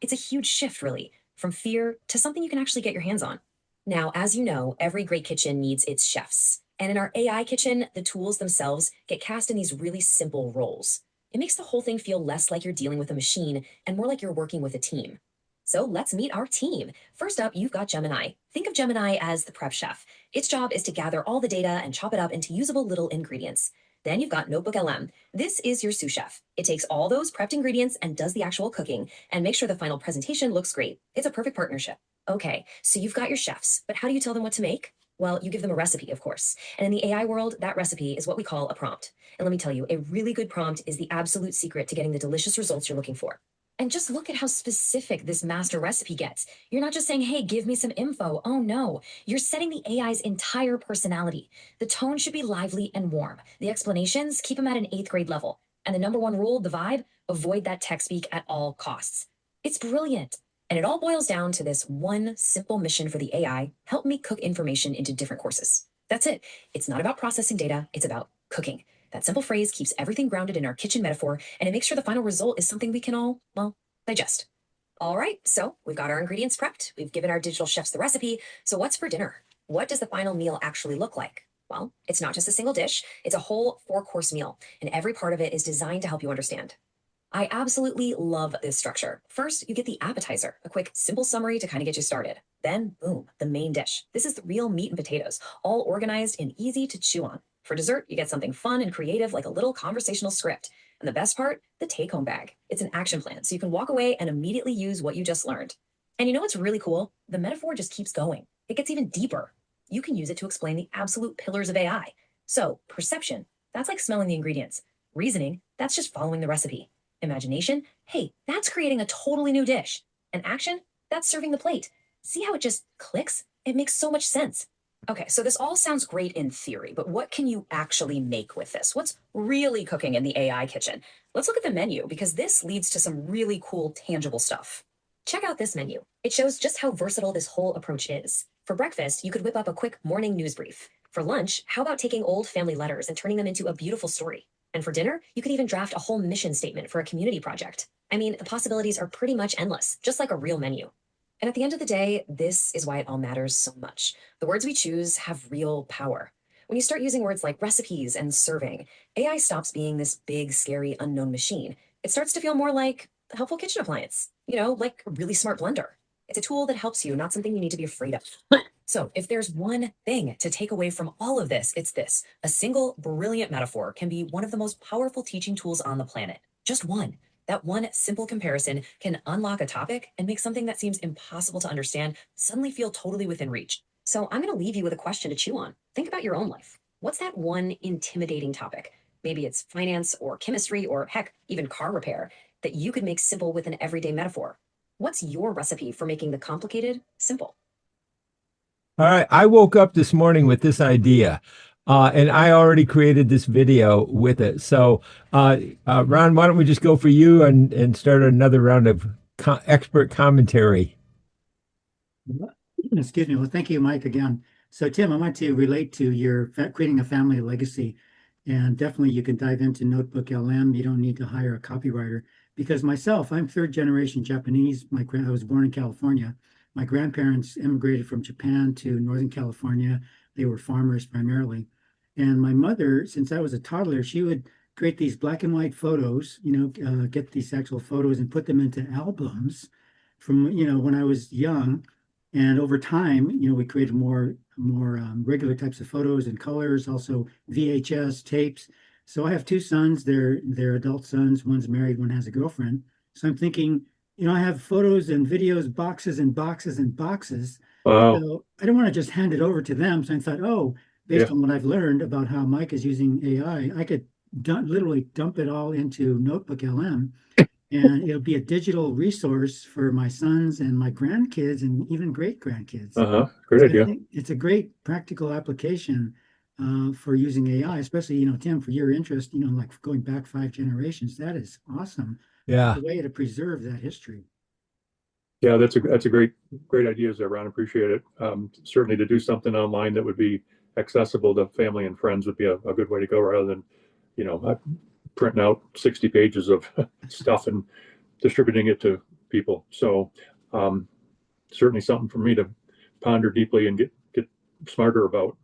It's a huge shift, really, from fear to something you can actually get your hands on. Now, as you know, every great kitchen needs its chefs. And in our AI kitchen, the tools themselves get cast in these really simple roles. It makes the whole thing feel less like you're dealing with a machine and more like you're working with a team. So let's meet our team. First up, you've got Gemini. Think of Gemini as the prep chef. Its job is to gather all the data and chop it up into usable little ingredients. Then you've got Notebook LM. This is your sous chef. It takes all those prepped ingredients and does the actual cooking and makes sure the final presentation looks great. It's a perfect partnership. Okay, so you've got your chefs, but how do you tell them what to make? Well, you give them a recipe, of course. And in the AI world, that recipe is what we call a prompt. And let me tell you, a really good prompt is the absolute secret to getting the delicious results you're looking for. And just look at how specific this master recipe gets. You're not just saying, hey, give me some info. Oh no, you're setting the AI's entire personality. The tone should be lively and warm. The explanations, keep them at an 8th grade level. And the number one rule, the vibe, avoid that tech speak at all costs. It's brilliant. And it all boils down to this one simple mission for the AI: help me cook information into different courses. That's it. It's not about processing data. It's about cooking. That simple phrase keeps everything grounded in our kitchen metaphor, and it makes sure the final result is something we can all, well, digest. All right, so we've got our ingredients prepped. We've given our digital chefs the recipe. So what's for dinner? What does the final meal actually look like? Well, it's not just a single dish. It's a whole 4-course meal, and every part of it is designed to help you understand. I absolutely love this structure. First, you get the appetizer, a quick, simple summary to kind of get you started. Then, boom, the main dish. This is the real meat and potatoes, all organized and easy to chew on. For dessert, you get something fun and creative like a little conversational script. And the best part, the take-home bag. It's an action plan, so you can walk away and immediately use what you just learned. And you know what's really cool? The metaphor just keeps going. It gets even deeper. You can use it to explain the absolute pillars of AI. So, perception, that's like smelling the ingredients. Reasoning, that's just following the recipe. Imagination, hey, that's creating a totally new dish. And action, that's serving the plate. See how it just clicks? It makes so much sense. Okay, so this all sounds great in theory, but what can you actually make with this? What's really cooking in the AI kitchen? Let's look at the menu, because this leads to some really cool, tangible stuff. Check out this menu. It shows just how versatile this whole approach is. For breakfast, you could whip up a quick morning news brief. For lunch, how about taking old family letters and turning them into a beautiful story? And for dinner, you could even draft a whole mission statement for a community project. I mean, the possibilities are pretty much endless, just like a real menu. And at the end of the day, this is why it all matters so much. The words we choose have real power. When you start using words like recipes and serving, AI stops being this big, scary, unknown machine. It starts to feel more like a helpful kitchen appliance, like a really smart blender. It's a tool that helps you, not something you need to be afraid of. So if there's one thing to take away from all of this, it's this. A single brilliant metaphor can be one of the most powerful teaching tools on the planet. Just one. That one simple comparison can unlock a topic and make something that seems impossible to understand suddenly feel totally within reach. So I'm going to leave you with a question to chew on. Think about your own life. What's that one intimidating topic? Maybe it's finance or chemistry or heck, even car repair that you could make simple with an everyday metaphor. What's your recipe for making the complicated simple? All right. I woke up this morning with this idea, and I already created this video with it. So, Ron, why don't we just go for you and start another round of expert commentary? Excuse me. Well, thank you, Mike, again. So, Tim, I want to relate to your creating a family legacy. And definitely you can dive into Notebook LM. You don't need to hire a copywriter. Because myself, I'm 3rd-generation Japanese. I was born in California. My grandparents immigrated from Japan to Northern California. They were farmers primarily. And my mother, since I was a toddler, she would create these black and white photos, get these actual photos and put them into albums from, when I was young. And over time, we created more regular types of photos and colors, also VHS tapes. So I have 2 sons. They're adult sons. One's married, one has a girlfriend. So I'm thinking, I have photos and videos, boxes and boxes and boxes. Wow. So I don't want to just hand it over to them. So I thought, based on what I've learned about how Mike is using AI, I could literally dump it all into Notebook LM, and it'll be a digital resource for my sons and my grandkids and even great grandkids. Great So I idea. think it's a great practical application for using AI, especially, Tim, for your interest, like going back 5 generations. That is awesome. Yeah. The way to preserve that history. Yeah, that's a great ideas there, Ron. Appreciate it. Certainly to do something online that would be accessible to family and friends would be a good way to go, rather than, printing out 60 pages of stuff and distributing it to people. So certainly something for me to ponder deeply and get smarter about.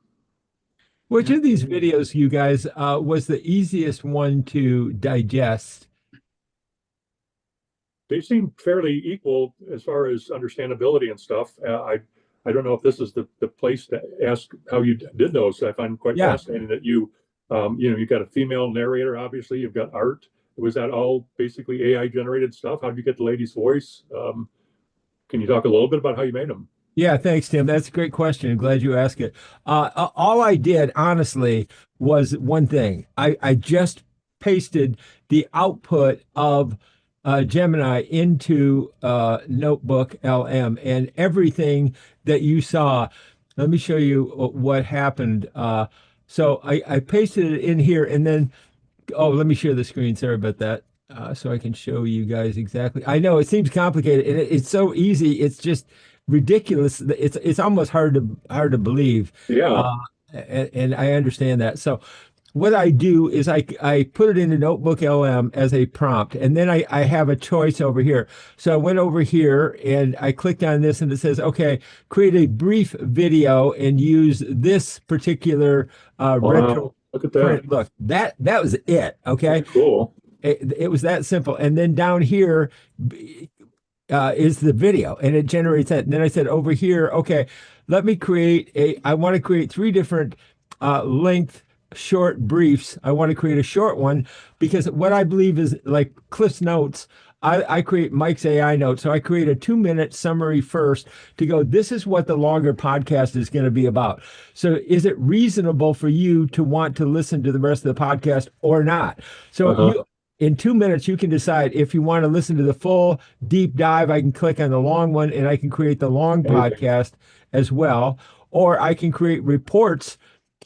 Which of these videos, you guys, was the easiest one to digest? They seem fairly equal as far as understandability and stuff. I don't know if this is the place to ask how you did those. I find quite fascinating that you got a female narrator. Obviously, you've got art. Was that all basically AI generated stuff? How did you get the lady's voice? Can you talk a little bit about how you made them? Yeah, thanks, Tim. That's a great question. I'm glad you asked it. All I did, honestly, was one thing. I just pasted the output of Gemini into Notebook LM, and everything that you saw. Let me show you what happened. So I pasted it in here, and then, oh, let me share the screen. Sorry about that. So I can show you guys exactly. I know it seems complicated, and it's so easy. It's just ridiculous. It's almost hard to believe. Yeah. And I understand that. So what I do is I put it into Notebook LM as a prompt, and then I have a choice over here. So I went over here and I clicked on this, and it says, okay, create a brief video and use this particular retro Look at that. print. Look, that was it. Okay. That's cool. It was that simple. And then down here is the video, and it generates that. And then I said over here, okay, let me I want to create 3 different length short briefs. I want to create a short one because what I believe is like Cliff's Notes. I create Mike's AI notes. So I create a 2-minute summary first to go, this is what the longer podcast is going to be about. So is it reasonable for you to want to listen to the rest of the podcast or not? So in 2 minutes, you can decide if you want to listen to the full deep dive. I can click on the long one and I can create the long podcast as well. Or I can create reports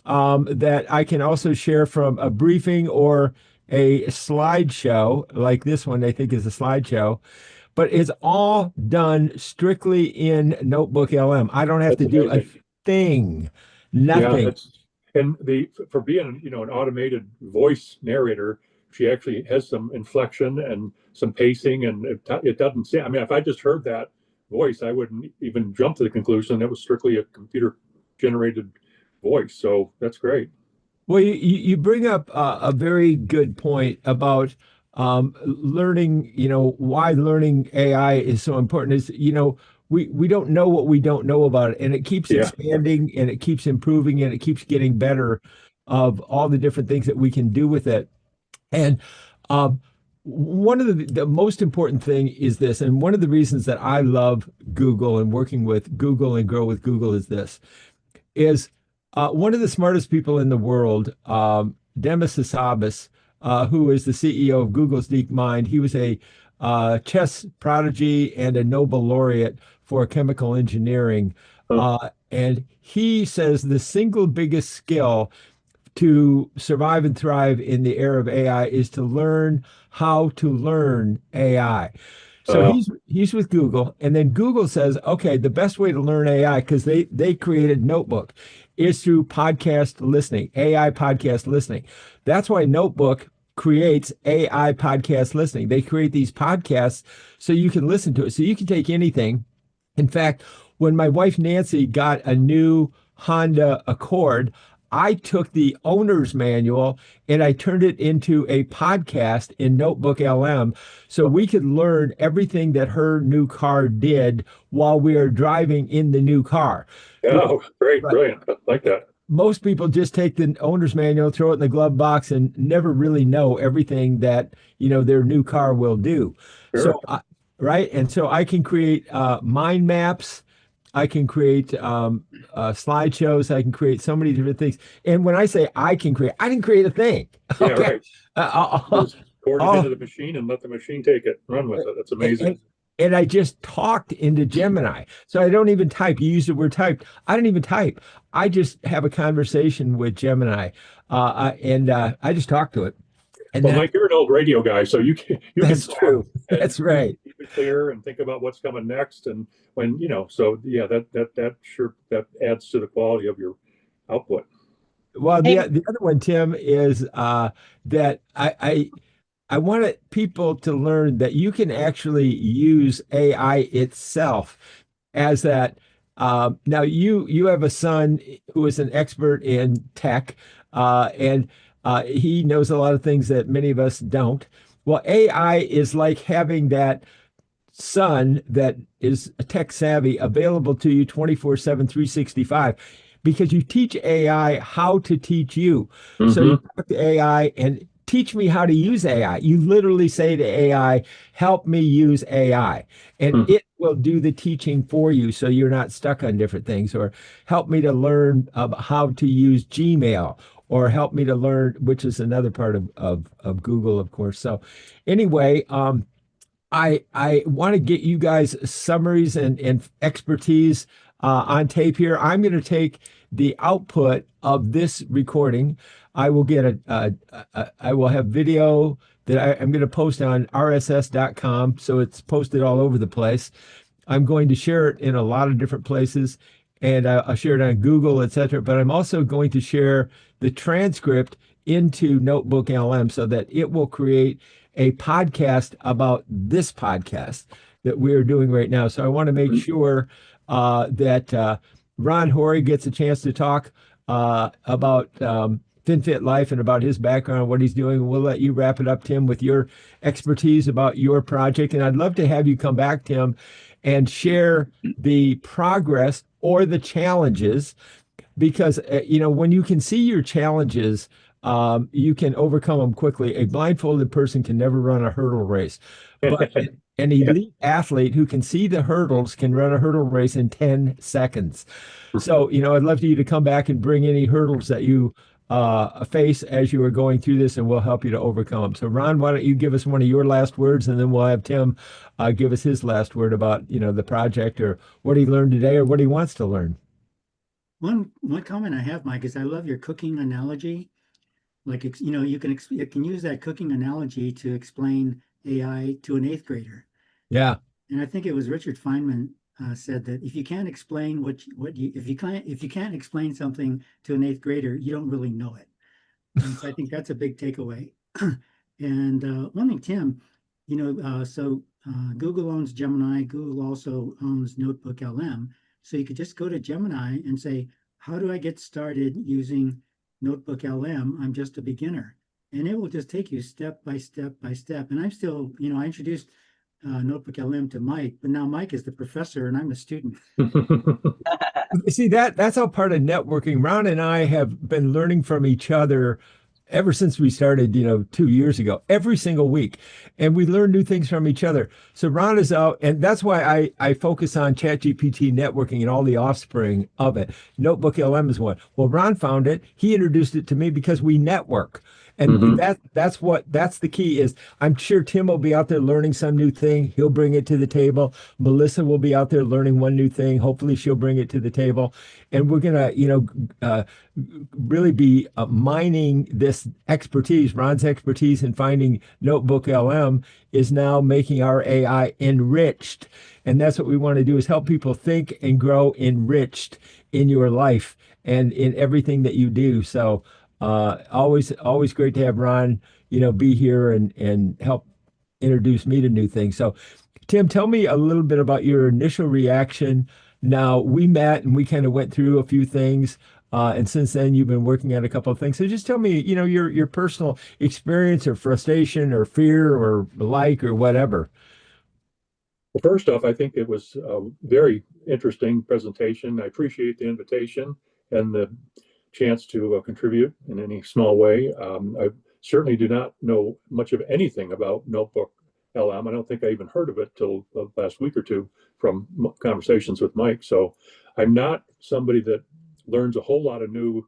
that I can also share from a briefing or a slideshow, like this one, I think is a slideshow. But it's all done strictly in Notebook LM. I don't have to do a thing, nothing. Yeah, and for being an automated voice narrator, she actually has some inflection and some pacing, and it doesn't say. I mean, if I just heard that voice, I wouldn't even jump to the conclusion that was strictly a computer generated voice. So that's great. Well, you bring up a very good point about learning, why learning AI is so important is, we don't know what we don't know about it, and it keeps expanding and it keeps improving and it keeps getting better of all the different things that we can do with it. And one of the most important thing is this, and one of the reasons that I love Google and working with Google and grow with Google is one of the smartest people in the world, Demis Hassabis, who is the CEO of Google's DeepMind. He was a chess prodigy and a Nobel laureate for chemical engineering. And he says the single biggest skill to survive and thrive in the era of AI is to learn how to learn AI. So he's with Google, and then Google says, okay, the best way to learn AI, because they created Notebook, is through podcast listening, AI podcast listening. That's why Notebook creates AI podcast listening. They create these podcasts so you can listen to it. So you can take anything. In fact, when my wife Nancy got a new Honda Accord, I took the owner's manual and I turned it into a podcast in Notebook LM so we could learn everything that her new car did while we are driving in the new car. Yeah, great, brilliant. I like that. Most people just take the owner's manual, throw it in the glove box, and never really know everything that their new car will do. Sure. So, right, and so I can create mind maps. I can create slideshows. I can create so many different things. And when I say I can create, I didn't create a thing. Yeah, Okay. right. Just pour it into All, the machine and let the machine take it, run with it. That's amazing. and, and I just talked into Gemini. So I don't even type. You use the word typed. I don't even type. I just have a conversation with Gemini. And I just talk to it. And Well, Mike, you're an old radio guy, so you can that's talk true. and That's right. keep it clear and think about what's coming next. And when so yeah, that adds to the quality of your output. Well, Hey, the other one, Tim, is that I wanted people to learn that you can actually use AI itself as that. Now you have a son who is an expert in tech, and he knows a lot of things that many of us don't. Well, AI is like having that son that is tech savvy available to you 24/7, 365, because you teach AI how to teach you. So you Hmm. talk to AI and teach me how to use AI. You literally say to AI, help me use AI, and it will do the teaching for you so you're not stuck on different things, or help me to learn how to use Gmail, or help me to learn, which is another part of Google, of course. So anyway, I want to get you guys summaries and expertise on tape here. I'm going to take the output of this recording. I will get I will have video that I'm going to post on rss.com, so it's posted all over the place. I'm going to share it in a lot of different places, and I'll share it on Google, etc. But I'm also going to share the transcript into Notebook LM so that it will create a podcast about this podcast that we're doing right now. So I want to make sure that Ron Hori gets a chance to talk about FinFit Life and about his background, what he's doing. We'll let you wrap it up, Tim, with your expertise about your project. And I'd love to have you come back, Tim, and share the progress or the challenges, because when you can see your challenges, you can overcome them quickly. A blindfolded person can never run a hurdle race, but an elite athlete who can see the hurdles can run a hurdle race in 10 seconds. So, I'd love for you to come back and bring any hurdles that you face as you are going through this, and we'll help you to overcome them. So, Ron, why don't you give us one of your last words, and then we'll have Tim give us his last word about, the project, or what he learned today, or what he wants to learn. One comment I have, Mike, is I love your cooking analogy. Like, you can use that cooking analogy to explain AI to an eighth grader. Yeah. And I think it was Richard Feynman said that if you can't explain if you can't explain something to an eighth grader, you don't really know it. And so I think that's a big takeaway. And one thing, Tim, Google owns Gemini. Google also owns Notebook LM. So you could just go to Gemini and say, how do I get started using Notebook LM? I'm just a beginner. And it will just take you step by step by step. And I'm still, I introduced Notebook LM to Mike, but now Mike is the professor and I'm the student. See, that's all part of networking. Ron and I have been learning from each other ever since we started, 2 years ago, every single week. And we learn new things from each other. So Ron is out, and that's why I focus on ChatGPT networking and all the offspring of it. Notebook LM is one. Well, Ron found it. He introduced it to me because we network. And that's the key is, I'm sure Tim will be out there learning some new thing. He'll bring it to the table. Melissa will be out there learning one new thing. Hopefully she'll bring it to the table. And we're going to, really be mining this expertise. Ron's expertise in finding Notebook LM is now making our AI enriched. And that's what we want to do, is help people think and grow enriched in your life and in everything that you do. So always great to have Ron, be here and help introduce me to new things. So, Tim, tell me a little bit about your initial reaction. Now, we met and we kind of went through a few things, and since then you've been working on a couple of things. So just tell me, your personal experience or frustration or fear or or whatever. Well, first off, I think it was a very interesting presentation. I appreciate the invitation and the chance to contribute in any small way. I certainly do not know much of anything about Notebook LM. I don't think I even heard of it till the last week or two from conversations with Mike. So I'm not somebody that learns a whole lot of new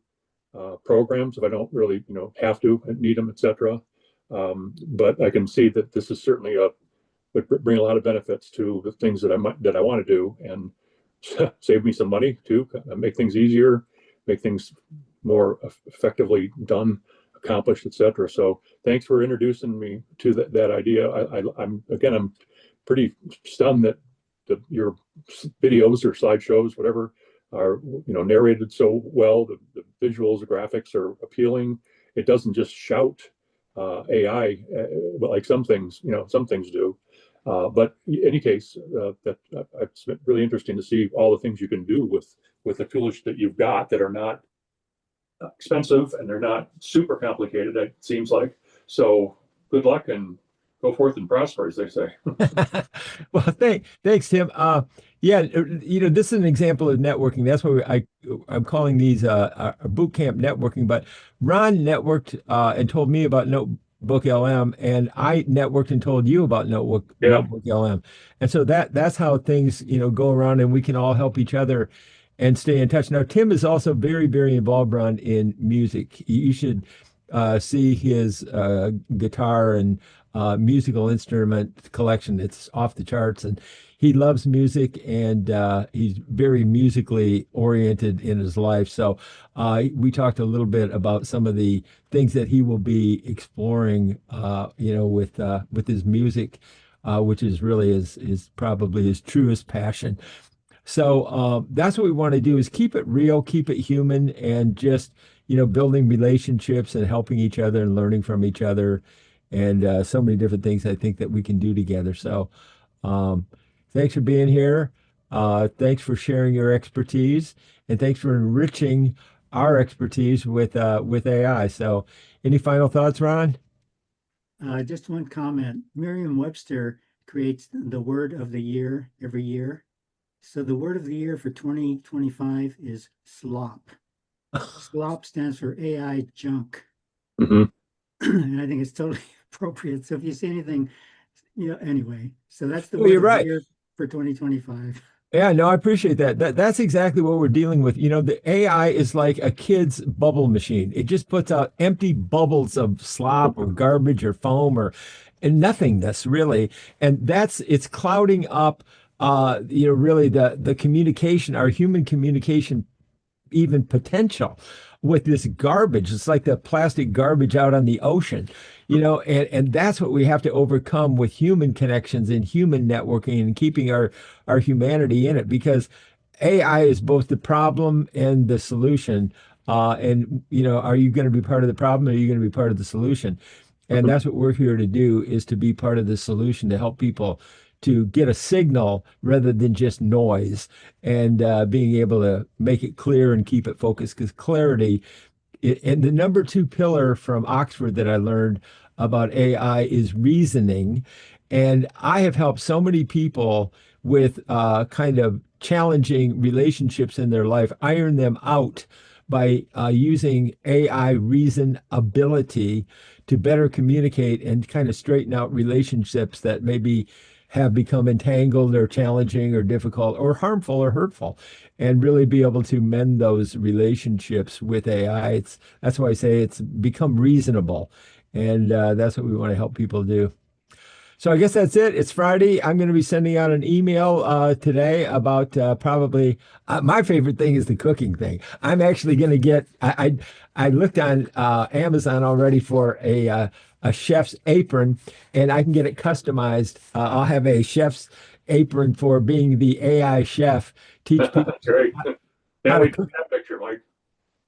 programs if I don't really, have to need them, etc. But I can see that this is certainly would bring a lot of benefits to the things that I want to do, and save me some money too, make things easier, make things more effectively done, accomplished, etc. So thanks for introducing me to that idea. I'm pretty stunned that your videos or slideshows, whatever, are narrated so well. The visuals, the graphics are appealing. It doesn't just shout AI, like some things do. But in any case, it's really interesting to see all the things you can do with the tools that you've got that are not expensive and they're not super complicated, it seems like. So good luck and go forth and prosper, as they say. Well, thanks, Tim. Yeah, this is an example of networking. That's why I'm calling these boot camp networking. But Ron networked and told me about Notebook LM, and I networked and told you about Notebook LM. And so that's how things go around, and we can all help each other and stay in touch. Now, Tim is also very, very involved, Ron, in music. You should see his guitar and musical instrument collection. It's off the charts, and he loves music, and he's very musically oriented in his life. So we talked a little bit about some of the things that he will be exploring, with his music, which is really is probably his truest passion. So that's what we want to do, is keep it real, keep it human, and just building relationships and helping each other and learning from each other, and so many different things I think that we can do together. So thanks for being here. Thanks for sharing your expertise, and thanks for enriching our expertise with AI. So any final thoughts, Ron? Just one comment. Merriam-Webster creates the word of the year every year. So the word of the year for 2025 is slop. Slop stands for AI junk. Mm-hmm. And I think it's totally appropriate. So if you see anything, anyway, so that's the Well, you're word of the right. year for 2025. Yeah, no, I appreciate that. That's exactly what we're dealing with. The AI is like a kid's bubble machine. It just puts out empty bubbles of slop or garbage or foam and nothingness really. And it's clouding up really the communication, our human communication, even potential, with this garbage. It's like the plastic garbage out on the ocean, and that's what we have to overcome with human connections and human networking and keeping our humanity in it, because AI is both the problem and the solution. And are you going to be part of the problem, or are you going to be part of the solution? And that's what we're here to do, is to be part of the solution, to help people to get a signal rather than just noise, and being able to make it clear and keep it focused, because clarity, and the number two pillar from Oxford that I learned about AI is reasoning. And I have helped so many people with kind of challenging relationships in their life, iron them out by using AI reason ability to better communicate and kind of straighten out relationships that maybe have become entangled or challenging or difficult or harmful or hurtful, and really be able to mend those relationships with AI. That's why I say it's become reasonable, and that's what we want to help people do. So I guess that's it. It's Friday. I'm going to be sending out an email today about probably my favorite thing is the cooking thing. I'm actually going to get. I looked on Amazon already for a chef's apron, and I can get it customized. I'll have a chef's apron for being the AI chef. Teach people Great. how Can't to wait to cook, see that picture, Mike.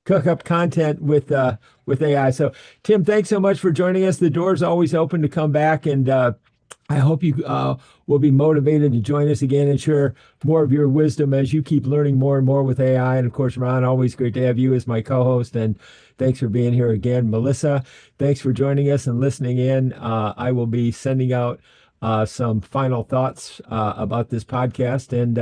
cook up content with AI. So Tim, thanks so much for joining us. The door's always open to come back, and I hope you will be motivated to join us again and share more of your wisdom as you keep learning more and more with AI. And of course, Ron, always great to have you as my co-host. And thanks for being here again. Melissa, thanks for joining us and listening in. I will be sending out some final thoughts about this podcast, and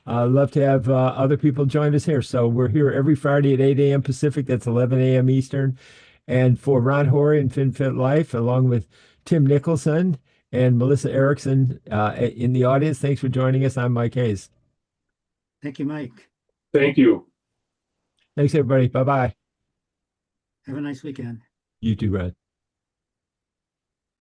I'd love to have other people join us here. So we're here every Friday at 8 a.m. Pacific. That's 11 a.m. Eastern. And for Ron Hori and FinFit Life, along with Tim Nicholson and Melissa Erickson in the audience. Thanks for joining us. I'm Mike Hayes. Thank you, Mike. Thank you. Thanks, everybody. Bye-bye. Have a nice weekend. You too, Brad.